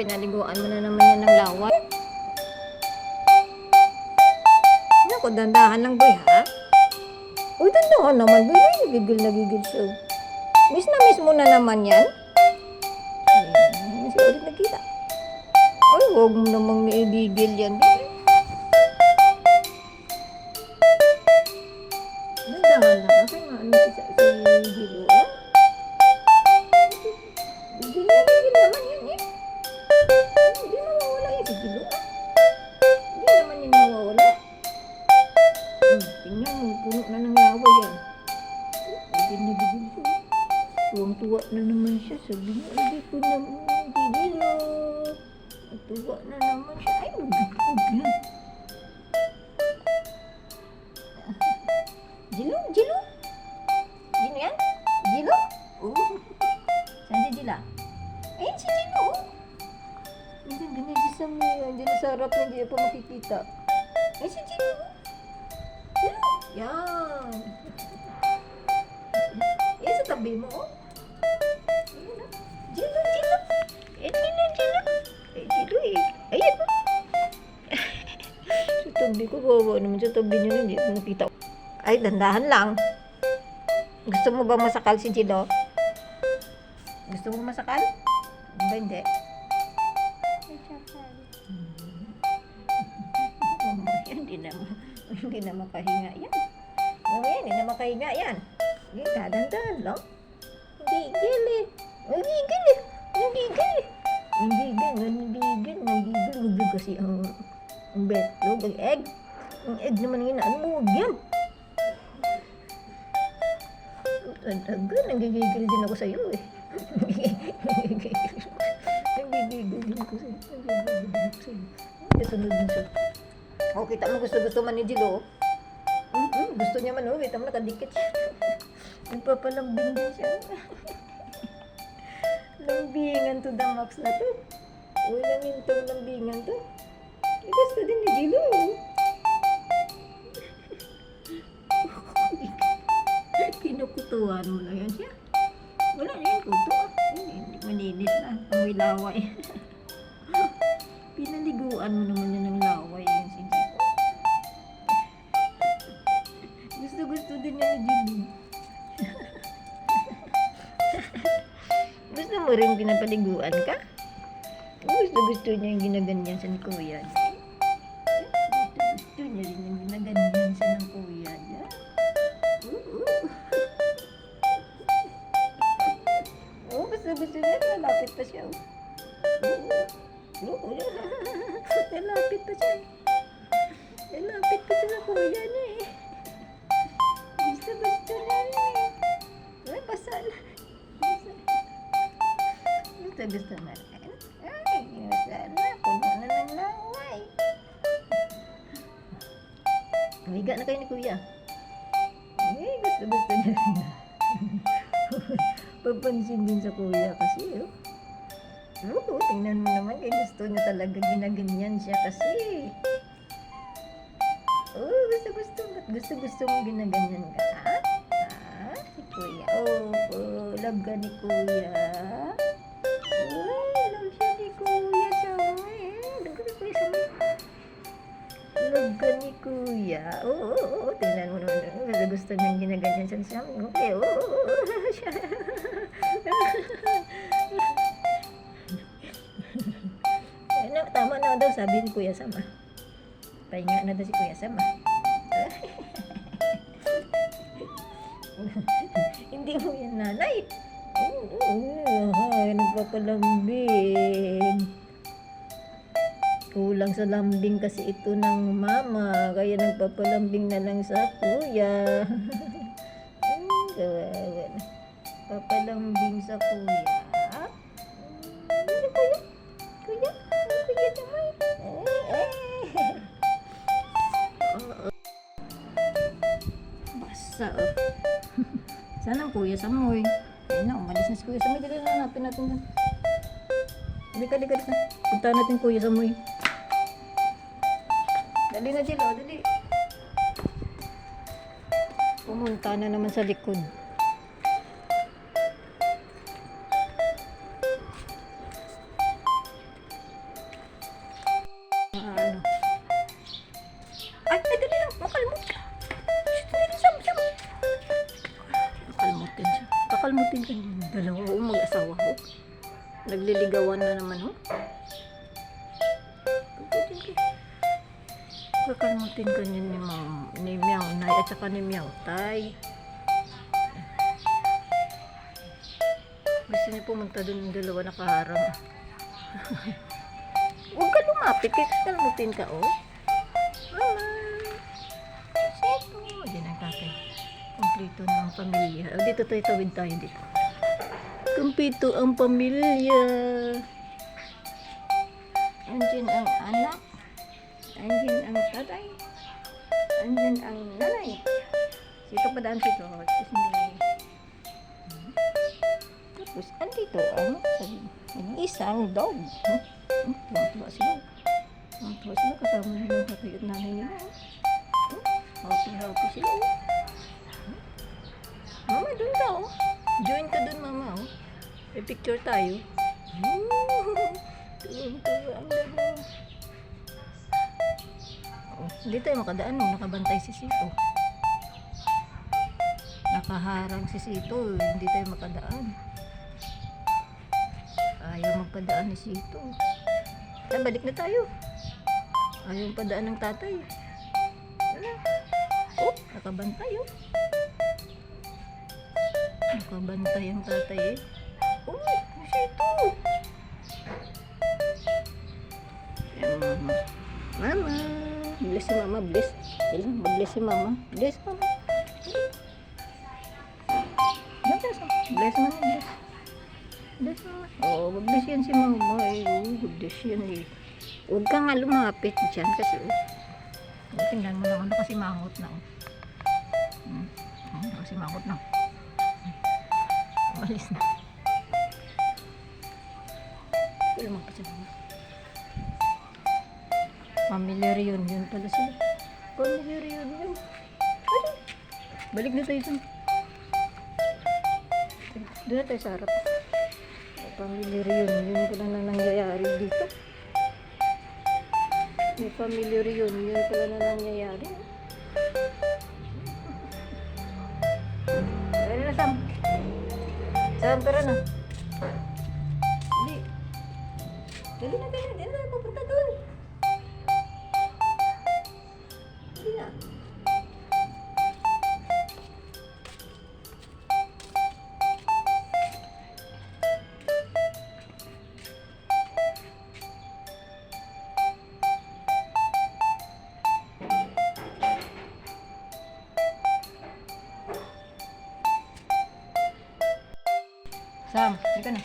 pinaliguan mo na naman yan ng laway. Naku, dandahan lang boy ha. Uy, dandahan naman boy. Nagigil siya. Miss na miss mo na naman yan. Miss ulit nagkita. Ay, huwag mo namang naigigil yan. Dandahan lang. Kasi nga, ano si Gilo, ah? Gigil naman yan eh. Hindi mawawala yan si Gilo, ah. Hindi naman yan mawawala. Tingnan mo, puno na ng laway yan. Gigil siya. Tuwang-tuwa na naman siya. Sabi niya, hindi ko naman Gilo. Tuwa na naman siya. Ay, magigil. Gilo? Gilo yan? Gilo? Oo. Saan si Gila? Ayun si Gilo. Minsan ganyan si Sam na yan. Diyan sa harap niya, hindi pa makikita. Ay, si Gilo. Gilo. Yan. Yan sa tabi mo, oh. Gilo. Ito na, Gilo. Eh, Gilo eh. Ayan po. Sa tabi ko, bawa naman sa tabi niya, hindi ko nakita. Ay, dandahan lang. Gusto mo ba masakal si Gilo? Gusto mo masakal? Ba hindi? Hindi na makahinga yan. Hindi na makahinga yan. Hindi, dahan-dahan lang. Hindi gigil. Magigil kasi ang betlog, ang egg. Ang egg naman yung inaan mo, huwag yan. Nagigigil din ako sa'yo eh. Nagigigil din ako sa'yo. Sunod din siya. Oh, kita mo gusto man ni Gilo. Gusto niya man, oh. Kita mo nakadikit siya. Nagpapalambing din siya. Lambingan to the max na to. Walang intong lambingan to. Gusto din ni Gilo. Kinukutuhan mo na yan siya. Wala na yung kuto. Hindi maninis na. Ang laway. Pinaliguan mo naman yan ng laway yan si Gilo. Gusto din niya ni Gilo. Gusto mo rin pinapaliguan ka? Gusto niya yung ginaganyan sa ni Kuya. Gusto niya rin yung ginaganyan sa ng Kuya. Gusto niya, nalapit pa siya. Nalapit pa siya. Nalapit pa siya sa Kuya niya eh. Gusto niya rin eh. Ay, basa na. Gusto na rin. Ay, basa na. Puno na ng laway. Higa na kayo ni Kuya. Ay, gusto niya rin. Papansin din sa Kuya kasi, oh. Oo, tingnan mo naman, kaya gusto niya talaga ginaganyan siya kasi. Oo, gusto mo ginaganyan ka, ha? Ha? Si Kuya, love ka ni Kuya. Love siya ni Kuya sa may. Love ka ni Kuya sa may. Love ka ni Kuya. Oo, tingnan mo naman, gusto niyang ginaganyan siya. Okay, siya. Tama na daw sabi ni Kuya Sama. Pahinga na daw si Kuya Sama. Hindi mo yan nanay. Nagpapalambing. Kulang sa lambing kasi ito ng mama. Kaya nagpapalambing na lang sa Kuya. Papalambing sa Kuya. Kuya naman. Basa, oh. Saan ang Kuya Samoy? Ayun na, umalis na si Kuya Samoy. Dali na, hanapin natin doon. Dali ka. Punta natin Kuya Samoy. Dali na, Gilo, dali. Pumunta na naman sa likod. Kakalmutin ka din. Dalawa ho, mag-asawa ho. Nagliligawan na naman ho. Kakalmutin ka niya ni Meow Nay at saka ni Meow Tay. Gusto niya pumunta doon ng dalawa nakaharang. Huwag ka lumapit, kaya kakalmutin ka oh. Mama! Sito! Diyan ang tatay. Kompleto na ang pamilya. Dito tayo, tawid tayo dito. Kumpito ang pamilya. Andiyan ang anak. Andiyan ang tatay. Andiyan ang nanay. Sito pa daan dito. Tapos andito ang isang dog. Tuwa sila. Tuwa sila kasama nila yung tatay at nanay nila. Happy sila. Mama, dun ka oh. Join ka dun, mama oh. May picture tayo. Tuwang-tuwa ang dalawa. Hindi tayo makadaan nung nakabantay si Sito. Nakaharang si Sito, hindi tayo makadaan. Ayaw magpadaan ni Sito. Balik na tayo. Ayaw magpadaan ng tatay. Wala. Oh, nakabantay oh. Nakabantay ang tatay eh. Oh, Sito. Mama. Mama. Bless si mama, bless. Kailan mag-bless si mama. Bless mama. Bless mama, bless. Bless mama. Oo, mag-bless yan si mama. Bless yan eh. Huwag ka nga lumapit dyan kasi tingnan mo lang ano kasi mangot na kasi mangot na. Umalis na. Wala mga kasi mama. Family reunion pala sila. Family reunion. Balik na tayo dun. Doon na tayo sa harap. Family reunion pala na nangyayari dito. May family reunion pala na nangyayari. Tara na, Sam. Sam, tara na. Hindi. Dali na. Pupunta doon. Dali na. Sam, dito na.